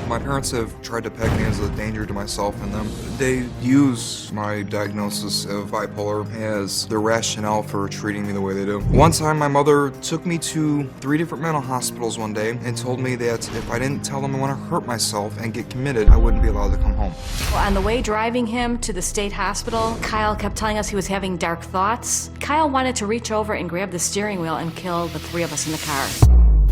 My parents have tried to peg me as a danger to myself and them. They use my diagnosis of bipolar as their rationale for treating me the way they do. One time, my mother took me to 3 different mental hospitals one day and told me that if I didn't tell them I want to hurt myself and get committed, I wouldn't be allowed to come home. Well, on the way driving him to the state hospital, Kyle kept telling us he was having dark thoughts. Kyle wanted to reach over and grab the steering wheel and kill the 3 of us in the car.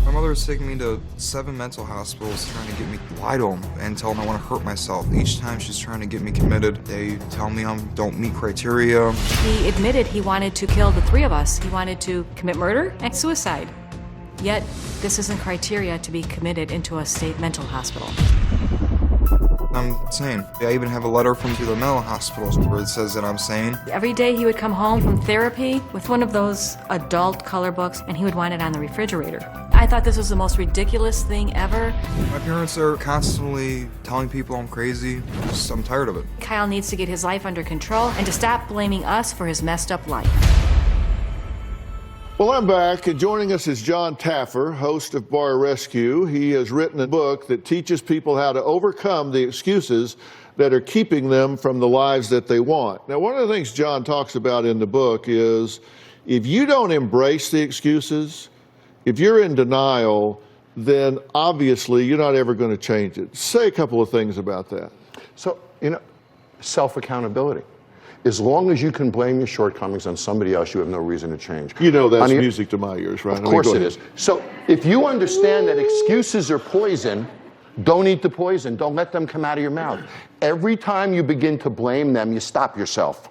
My mother is taking me to 7 mental hospitals trying to get me to lie to them and tell them I want to hurt myself. Each time she's trying to get me committed, they tell me I don't meet criteria. He admitted he wanted to kill the 3 of us. He wanted to commit murder and suicide. Yet, this isn't criteria to be committed into a state mental hospital. I'm sane. I even have a letter from the mental hospitals where it says that I'm sane. Every day he would come home from therapy with one of those adult color books, and he would want it on the refrigerator. I thought this was the most ridiculous thing ever. My parents are constantly telling people I'm crazy. I'm tired of it. Kyle needs to get his life under control and to stop blaming us for his messed up life. Well, I'm back, and joining us is John Taffer, host of Bar Rescue. He has written a book that teaches people how to overcome the excuses that are keeping them from the lives that they want. Now, one of the things John talks about in the book is if you don't embrace the excuses, if you're in denial, then obviously you're not ever going to change it. Say a couple of things about that. So, self-accountability. As long as you can blame your shortcomings on somebody else, you have no reason to change. You know that's music to my ears, right? Of course it is. So if you understand that excuses are poison, don't eat the poison. Don't let them come out of your mouth. Every time you begin to blame them, you stop yourself.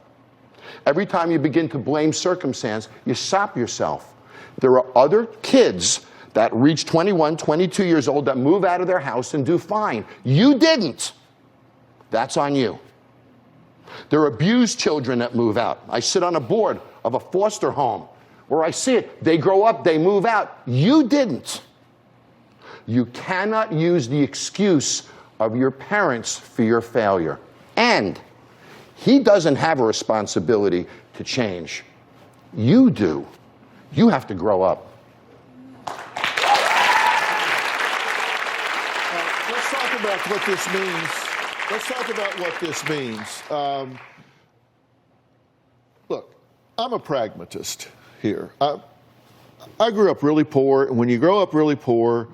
Every time you begin to blame circumstance, you stop yourself. There are other kids that reach 21, 22 years old that move out of their house and do fine. You didn't. That's on you. There are abused children that move out. I sit on a board of a foster home where I see it. They grow up, they move out. You didn't. You cannot use the excuse of your parents for your failure. And he doesn't have a responsibility to change. You do. You have to grow up. Let's talk about what this means. Let's talk about what this means. Look, I'm a pragmatist here. I grew up really poor, and when you grow up really poor,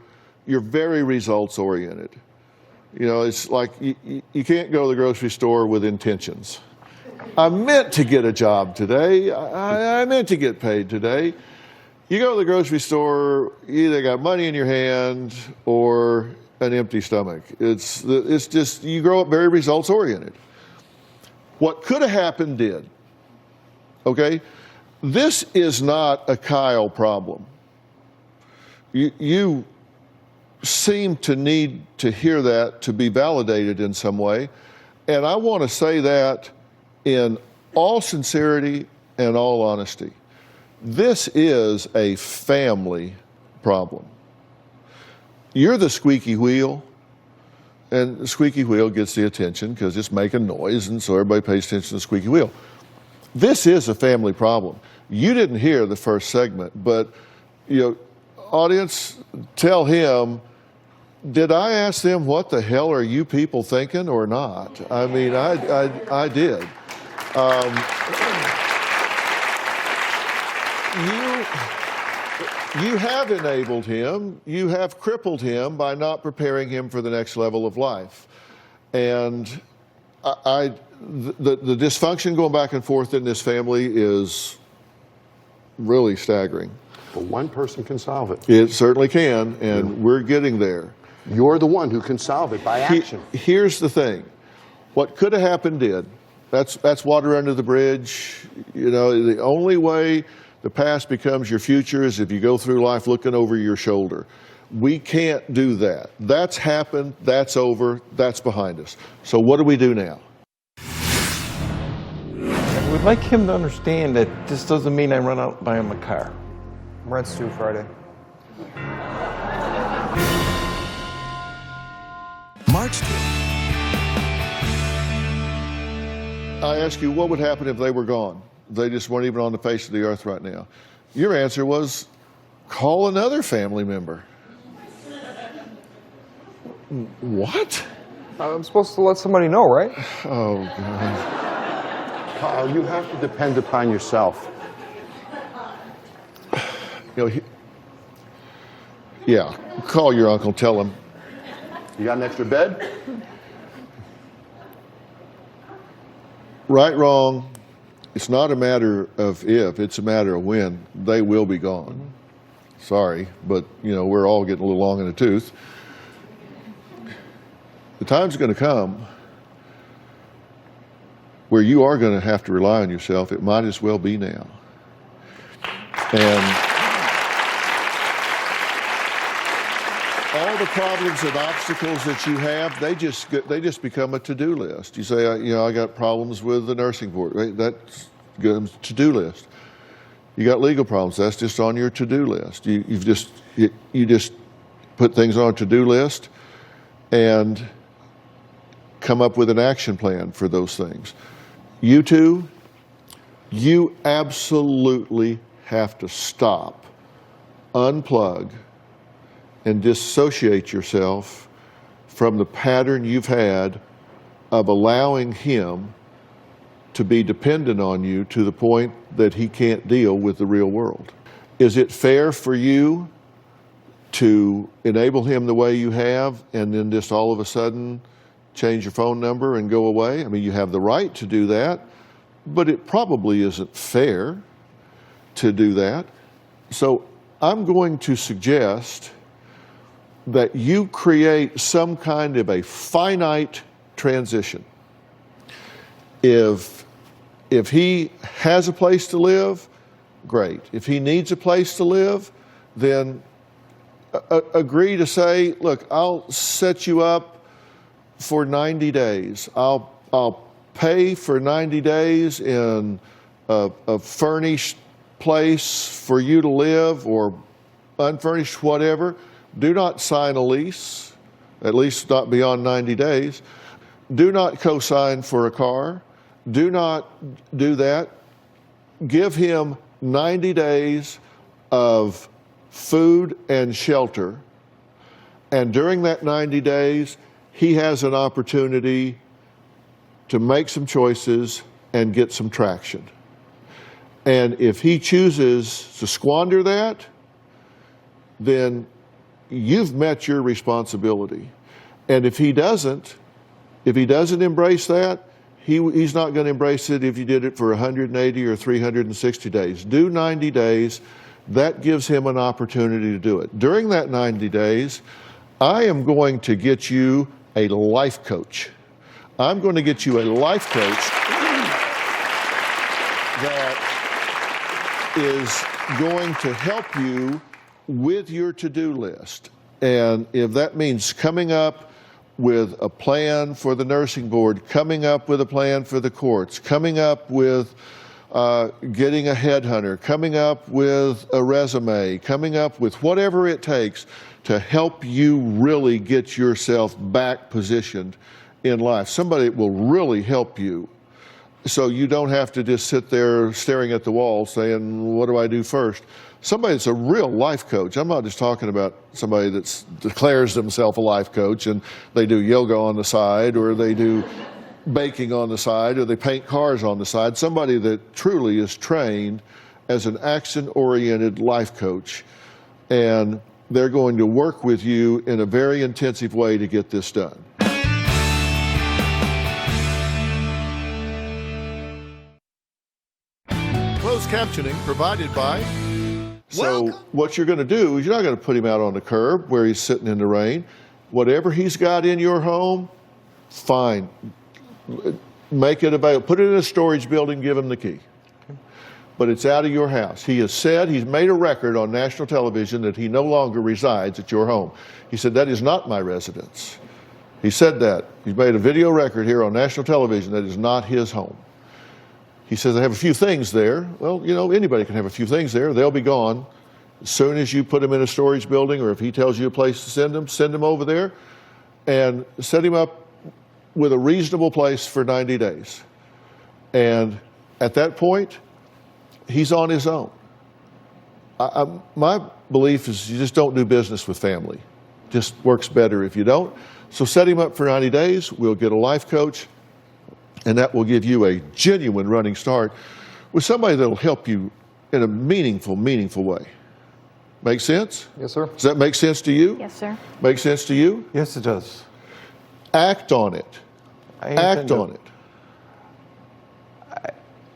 you're very results-oriented. You know, it's like you can't go to the grocery store with intentions. I meant to get a job today. I meant to get paid today. You go to the grocery store, you either got money in your hand or an empty stomach. It's just, you grow up very results-oriented. What could have happened did, okay? This is not a Kyle problem. You seem to need to hear that to be validated in some way, and I want to say that in all sincerity and all honesty. This is a family problem. You're the squeaky wheel, and the squeaky wheel gets the attention because it's making noise, and so everybody pays attention to the squeaky wheel. This is a family problem. You didn't hear the first segment, but audience, tell him, did I ask them what the hell are you people thinking or not? I mean, I did. You have enabled him, you have crippled him by not preparing him for the next level of life. And the dysfunction going back and forth in this family is really staggering. But one person can solve it. It certainly can, and we're getting there. You're the one who can solve it by action. Here's the thing. What could have happened did. That's water under the bridge. You know, the only way the past becomes your future is if you go through life looking over your shoulder. We can't do that. That's happened, that's over, that's behind us. So what do we do now? I would like him to understand that this doesn't mean I run out and buy him a car. Rent's due Friday. March 2. I ask you, what would happen if they were gone? They just weren't even on the face of the earth right now. Your answer was, call another family member. What? I'm supposed to let somebody know, right? Oh, God. Kyle, you have to depend upon yourself. You know, yeah, call your uncle, tell him. You got an extra bed? Right, wrong, it's not a matter of if, it's a matter of when. They will be gone. Sorry, but, you know, we're all getting a little long in the tooth. The time's going to come where you are going to have to rely on yourself. It might as well be now. And all the problems and obstacles that you have, they just become a to-do list. You say, you know, I got problems with the nursing board. Right? That's a to-do list. You got legal problems. That's just on your to-do list. You just put things on a to-do list and come up with an action plan for those things. You two, you absolutely have to stop, unplug, and dissociate yourself from the pattern you've had of allowing him to be dependent on you to the point that he can't deal with the real world. Is it fair for you to enable him the way you have and then just all of a sudden change your phone number and go away? I mean, you have the right to do that, but it probably isn't fair to do that. So I'm going to suggest that you create some kind of a finite transition. If he has a place to live, great. If he needs a place to live, then agree to say, look, I'll set you up for 90 days. I'll pay for 90 days in a furnished place for you to live, or unfurnished, whatever. Do not sign a lease, at least not beyond 90 days. Do not co-sign for a car. Do not do that. Give him 90 days of food and shelter. And during that 90 days, he has an opportunity to make some choices and get some traction. And if he chooses to squander that, then you've met your responsibility. And if he doesn't embrace that, he's not going to embrace it if you did it for 180 or 360 days. Do 90 days. That gives him an opportunity to do it. During that 90 days, I am going to get you a life coach. I'm going to get you a life coach that is going to help you with your to-do list. And if that means coming up with a plan for the nursing board, coming up with a plan for the courts, coming up with getting a headhunter, coming up with a resume, coming up with whatever it takes to help you really get yourself back positioned in life. Somebody that will really help you so you don't have to just sit there staring at the wall saying, what do I do first? Somebody that's a real life coach. I'm not just talking about somebody that declares themselves a life coach and they do yoga on the side, or they do baking on the side, or they paint cars on the side. Somebody that truly is trained as an action-oriented life coach. And they're going to work with you in a very intensive way to get this done. Closed captioning provided by... So what you're going to do is you're not going to put him out on the curb where he's sitting in the rain. Whatever he's got in your home, fine. Make it available. Put it in a storage building, give him the key. But it's out of your house. He has said, he's made a record on national television that he no longer resides at your home. He said, that is not my residence. He said that. He's made a video record here on national television that is not his home. He says, I have a few things there. Well, you know, anybody can have a few things there. They'll be gone. As soon as you put them in a storage building, or if he tells you a place to send them over there, and set him up with a reasonable place for 90 days. And at that point, he's on his own. My belief is you just don't do business with family just works better if you don't. So set him up for 90 days. We'll get a life coach, and that will give you a genuine running start with somebody that'll help you in a meaningful way. Make sense? Yes, sir. Does that make sense to you? Yes, sir. Make sense to you? Yes, it does. Act on it. Act on it.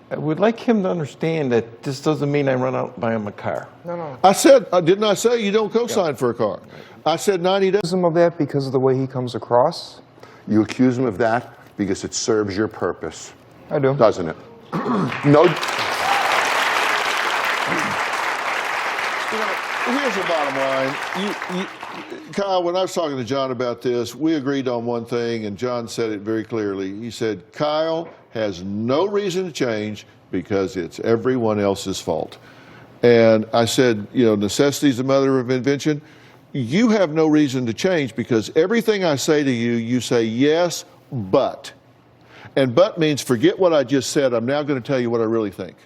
I would like him to understand that this doesn't mean I run out and buy him a car. No. I said, didn't I say you don't co-sign for a car? I said 90 days. Accuse him of that because of the way he comes across. You accuse him of that because it serves your purpose, I do. doesn't it? No. Here's the bottom line. Kyle, when I was talking to John about this, we agreed on one thing, and John said it very clearly. He said, Kyle has no reason to change because it's everyone else's fault. And I said, necessity is the mother of invention. You have no reason to change because everything I say to you, you say yes, but. And but means forget what I just said. I'm now going to tell you what I really think.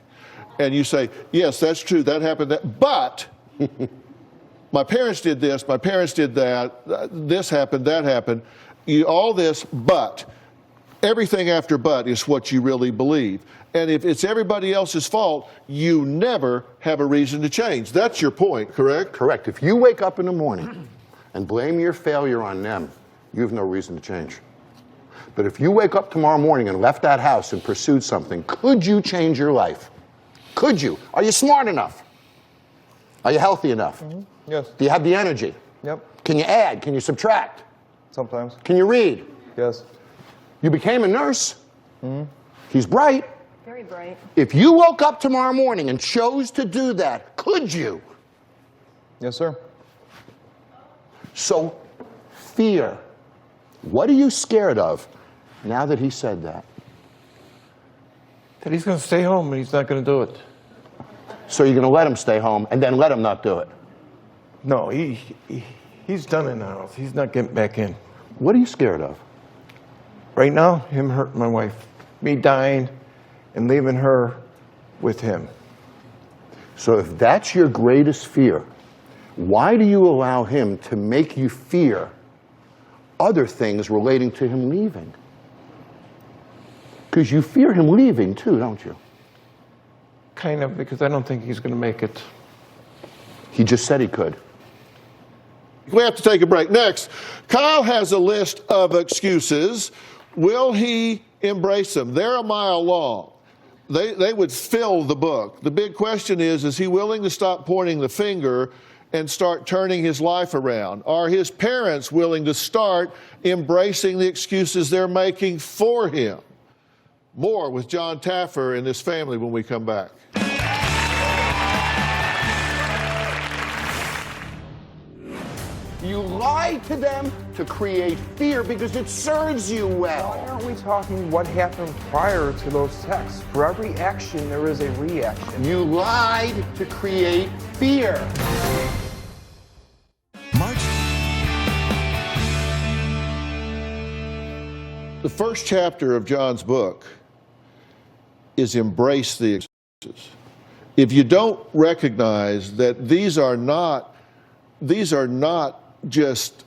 And you say, yes, that's true. That happened. But my parents did this. My parents did that. This happened. That happened. All this, but. Everything after but is what you really believe. And if it's everybody else's fault, you never have a reason to change. That's your point, correct? Correct. If you wake up in the morning and blame your failure on them, you have no reason to change. But if you wake up tomorrow morning and left that house and pursued something, could you change your life? Could you? Are you smart enough? Are you healthy enough? Mm-hmm. Yes. Do you have the energy? Yep. Can you add? Can you subtract? Sometimes. Can you read? Yes. You became a nurse. Mm-hmm. He's bright. Very bright. If you woke up tomorrow morning and chose to do that, could you? Yes, sir. So, fear. What are you scared of now that he said that? That he's going to stay home and he's not going to do it. So you're going to let him stay home and then let him not do it? No, he's done in the house. He's not getting back in. What are you scared of? Right now, him hurting my wife. Me dying and leaving her with him. So if that's your greatest fear, why do you allow him to make you fear other things relating to him leaving? Because you fear him leaving too, don't you? Kind of, because I don't think he's going to make it. He just said he could. We have to take a break. Next, Kyle has a list of excuses. Will he embrace them? They're a mile long. They would fill the book. The big question is he willing to stop pointing the finger and start turning his life around? Are his parents willing to start embracing the excuses they're making for him? More with John Taffer and his family when we come back. You lied to them to create fear because it serves you well. Why aren't we talking what happened prior to those texts? For every action, there is a reaction. You lied to create fear. The first chapter of John's book is embrace the excuses. If you don't recognize that these are not just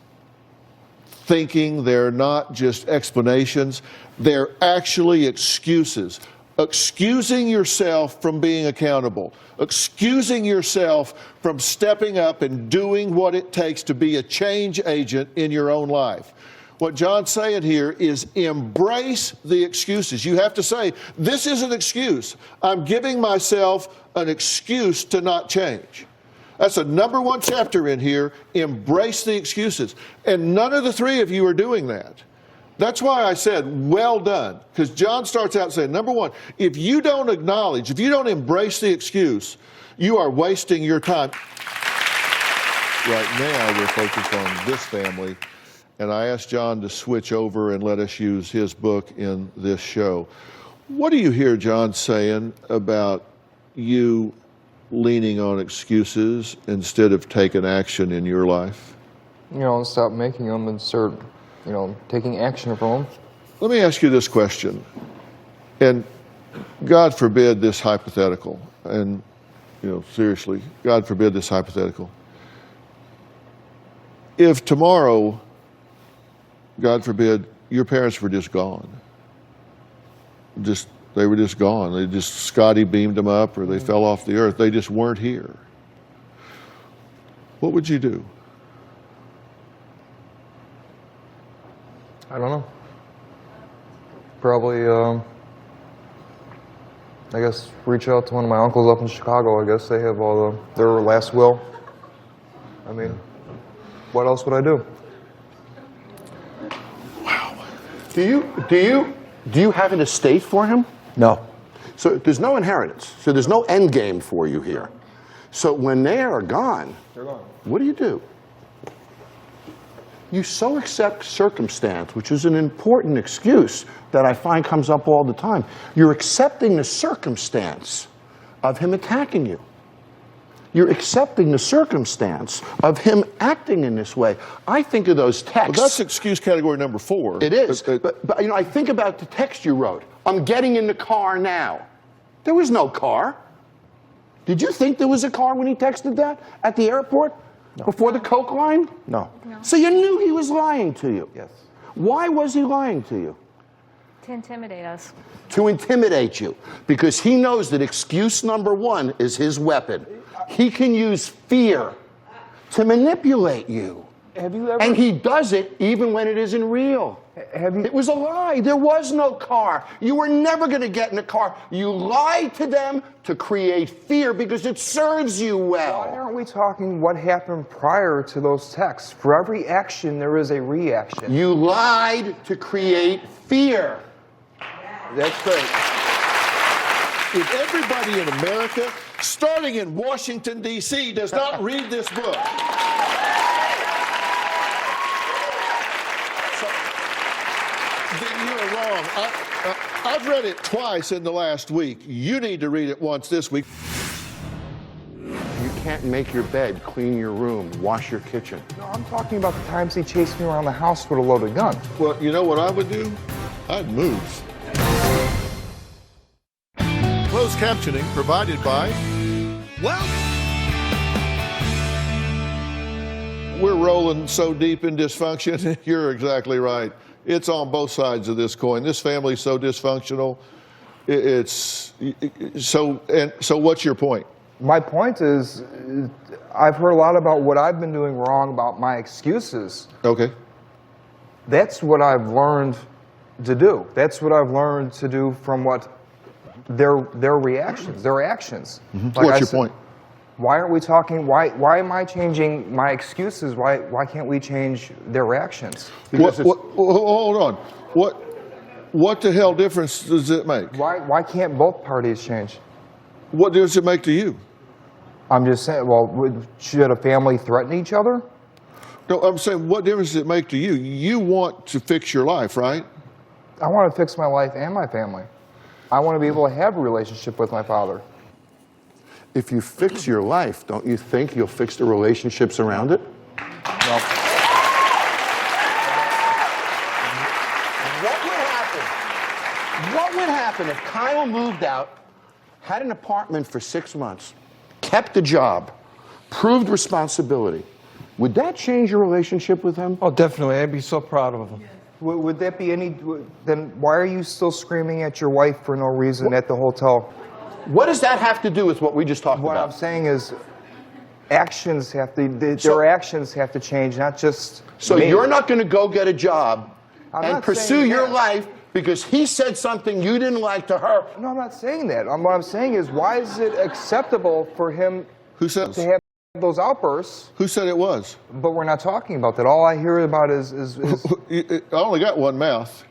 thinking, they're not just explanations, they're actually excuses. Excusing yourself from being accountable, excusing yourself from stepping up and doing what it takes to be a change agent in your own life. What John's saying here is embrace the excuses. You have to say, this is an excuse. I'm giving myself an excuse to not change. That's the number one chapter in here, embrace the excuses. And none of the three of you are doing that. That's why I said, well done. Because John starts out saying, number one, if you don't acknowledge, if you don't embrace the excuse, you are wasting your time. Right now, we're focused on this family. And I asked John to switch over and let us use his book in this show. What do you hear John saying about you leaning on excuses instead of taking action in your life? Stop making them and start, taking action from them. Let me ask you this question. And God forbid this hypothetical. And, seriously, God forbid this hypothetical. If tomorrow, God forbid, your parents were just gone, they were just gone. Scotty beamed them up, or they fell off the earth. They just weren't here. What would you do? I don't know. Probably, I guess, reach out to one of my uncles up in Chicago. I guess they have all their last will. I mean, what else would I do? Wow. Do you have an estate for him? No. So there's no inheritance. So there's no end game for you here. So when they are gone, They're gone. what do? You so accept circumstance, which is an important excuse that I find comes up all the time. You're accepting the circumstance of him attacking you. You're accepting the circumstance of him acting in this way. I think of those texts. Well, that's excuse category number 4. It is. But you know, I think about the text you wrote. I'm getting in the car now. There was no car. Did you think there was a car when he texted that at the airport? No. Before the Coke line? No. So you knew he was lying to you? Yes. Why was he lying to you? To intimidate us. To intimidate you. Because he knows that excuse number 1 is his weapon. He can use fear to manipulate you. Have you ever? And he does it even when it isn't real. Have you? It was a lie. There was no car. You were never going to get in a car. You lied to them to create fear because it serves you well. Why aren't we talking what happened prior to those texts? For every action, there is a reaction. You lied to create fear. That's great. If everybody in America, starting in Washington, D.C., does not read this book, then you're wrong. I've read it twice in the last week. You need to read it once this week. You can't make your bed, clean your room, wash your kitchen. No, I'm talking about the times he chased me around the house with a loaded gun. Well, you know what I would do? I'd move. Closed captioning provided by... Well... We're rolling so deep in dysfunction. You're exactly right. It's on both sides of this coin. This family's so dysfunctional. So what's your point? My point is, I've heard a lot about what I've been doing wrong, about my excuses. Okay. That's what I've learned to do. That's what I've learned to do from what their reactions, their actions. Mm-hmm. Like What's your point? Why aren't we talking? Why am I changing my excuses? Why can't we change their actions? Hold on. What the hell difference does it make? Why can't both parties change? What does it make to you? I'm just saying. Well, should a family threaten each other? No, I'm saying, what difference does it make to you? You want to fix your life, right? I want to fix my life and my family. I want to be able to have a relationship with my father. If you fix your life, don't you think you'll fix the relationships around it? No. What would happen if Kyle moved out, had an apartment for 6 months, kept a job, proved responsibility? Would that change your relationship with him? Oh, definitely. I'd be so proud of him. Would that be any? Then why are you still screaming at your wife for no reason at the hotel? What does that have to do with what we just talked What about? I'm saying is, actions have to. Their actions have to change, not just. So me. you're not going to go get a job I'm and not pursue saying your that. life because he said something you didn't like to her. No, I'm not saying that. What I'm saying is, why is it acceptable for him Who said to have those outbursts? Who said it was? But we're not talking about that. All I hear about is I only got one mouth.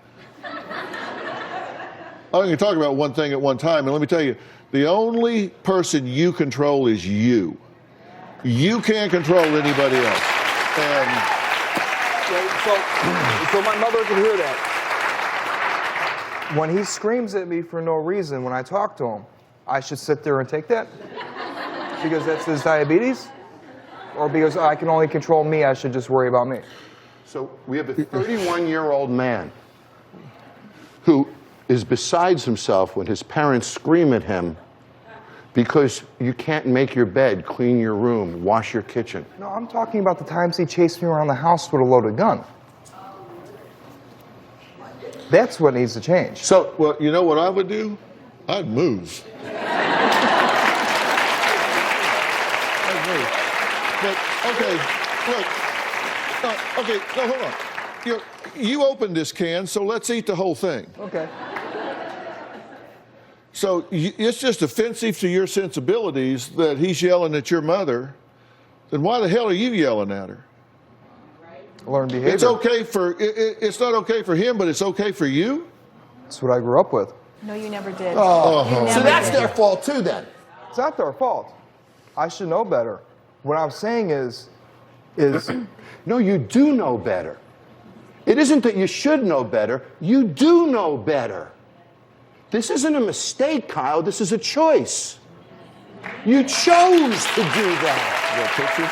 I only can talk about one thing at one time, and let me tell you, the only person you control is you. You can't control anybody else. And so my mother can hear that. When he screams at me for no reason when I talk to him, I should sit there and take that? Because that's his diabetes? Or because I can only control me, I should just worry about me? So we have a 31-year-old man who is besides himself when his parents scream at him Because you can't make your bed, clean your room, wash your kitchen. No, I'm talking about the times he chased me around the house with a loaded gun. That's what needs to change. So, well, you know what I would do? I'd move. I'd move. But, okay, look. Okay, no, hold on. You opened this can, so let's eat the whole thing. Okay. So it's just offensive to your sensibilities that he's yelling at your mother. Then why the hell are you yelling at her? Learn behavior. It's okay for, it's not okay for him, but it's okay for you? That's what I grew up with. No, you never did. Oh. You So never that's did. their fault too then. It's not their fault. I should know better. What I'm saying is No, you do know better. It isn't that you should know better, you do know better. This isn't a mistake, Kyle, this is a choice. You chose to do that. You got pictures?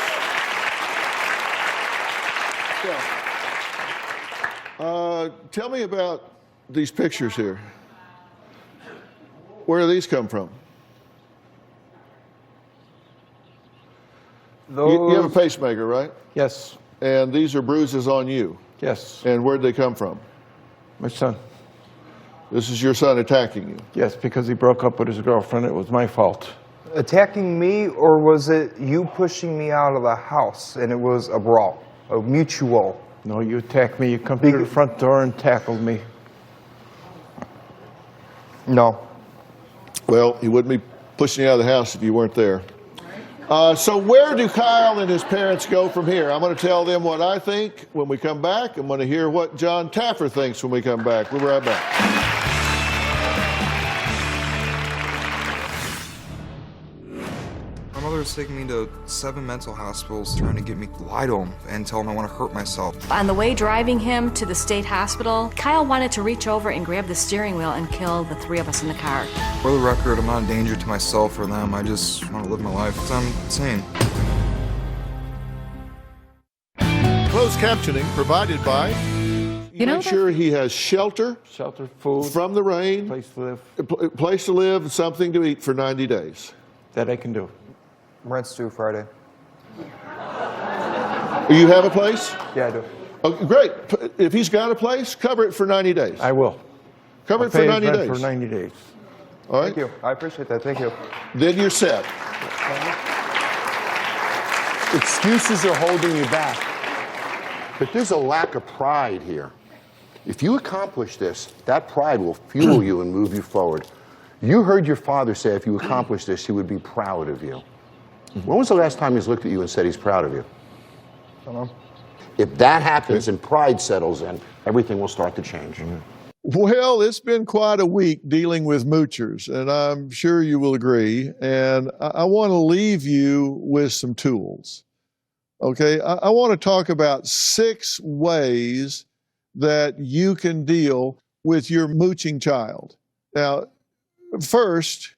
Yeah. Tell me about these pictures here. Where do these come from? You have a pacemaker, right? Yes, And these are bruises on you. yes. And where'd they come from? My son. This is your son attacking you. Yes, because he broke up with his girlfriend. It was my fault. attacking me, or was it you pushing me out of the house and it was a brawl, a mutual? No, you attacked me. You come to the front door and tackled me. No. Well, he wouldn't be pushing you out of the house if you weren't there. So where do Kyle and his parents go from here? I'm going to tell them what I think when we come back. I'm going to hear what John Taffer thinks when we come back. We'll be right back. My mother's taking me to 7 mental hospitals trying to get me to lie to him and tell him I want to hurt myself. On the way driving him to the state hospital, Kyle wanted to reach over and grab the steering wheel and kill the 3 of us in the car. For the record, I'm not a danger to myself or them. I just want to live my life. 'Cause I'm insane. Closed captioning provided by. You know Make sure he has shelter Shelter, food, from the rain, place to live. a place to live, and something to eat for 90 days. That I can do. Rent's due Friday. You have a place? Yeah, I do. Oh, great. If he's got a place, cover it for 90 days. I will. Cover I'll it for pay his 90 rent days. for 90 days. All right? Thank you. I appreciate that. Thank you. Then you're set. Excuses are holding you back. But there's a lack of pride here. If you accomplish this, that pride will fuel you and move you forward. You heard your father say if you accomplish this, he would be proud of you. When was the last time he's looked at you and said he's proud of you? I don't know. If that happens and pride settles in, everything will start to change. Well, it's been quite a week dealing with moochers, and I'm sure you will agree. And I want to leave you with some tools. Okay, I want to talk about 6 ways that you can deal with your mooching child. Now, first,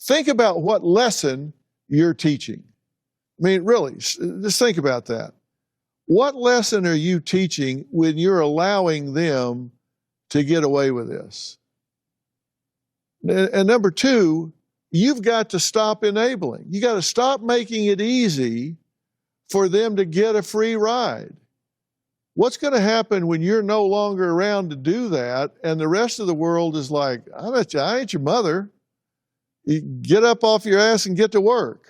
think about what lesson you're teaching. I mean, really, just think about that. What lesson are you teaching when you're allowing them to get away with this? And number 2, you've got to stop enabling. You got to stop making it easy for them to get a free ride. What's going to happen when you're no longer around to do that and the rest of the world is like, I ain't your mother. You get up off your ass and get to work.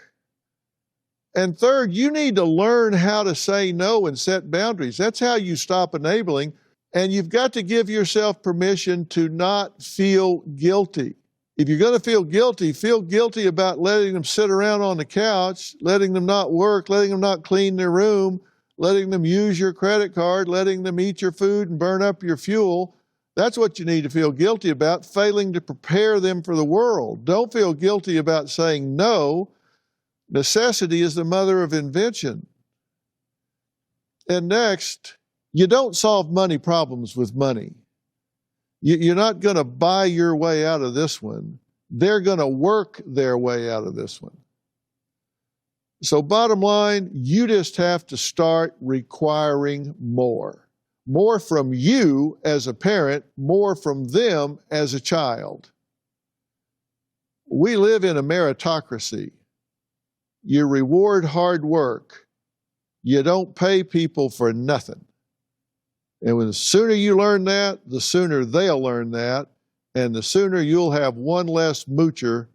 And third, you need to learn how to say no and set boundaries. That's how you stop enabling. And you've got to give yourself permission to not feel guilty. If you're going to feel guilty about letting them sit around on the couch, letting them not work, letting them not clean their room, letting them use your credit card, letting them eat your food and burn up your fuel. That's what you need to feel guilty about, failing to prepare them for the world. Don't feel guilty about saying no. Necessity is the mother of invention. And next, you don't solve money problems with money. You're not going to buy your way out of this one. They're going to work their way out of this one. So bottom line, you just have to start requiring more. More from you as a parent, more from them as a child. We live in a meritocracy. You reward hard work. You don't pay people for nothing. And the sooner you learn that, the sooner they'll learn that, and the sooner you'll have one less moocher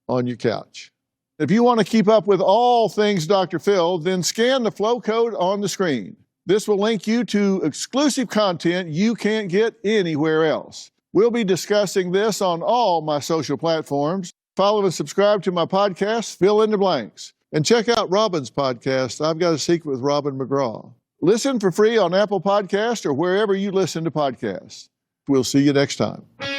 on your couch. If you want to keep up with all things Dr. Phil, then scan the flow code on the screen. This will link you to exclusive content you can't get anywhere else. We'll be discussing this on all my social platforms. Follow and subscribe to my podcast, Fill in the Blanks. And check out Robin's podcast, I've Got a Secret with Robin McGraw. Listen for free on Apple Podcasts or wherever you listen to podcasts. We'll see you next time.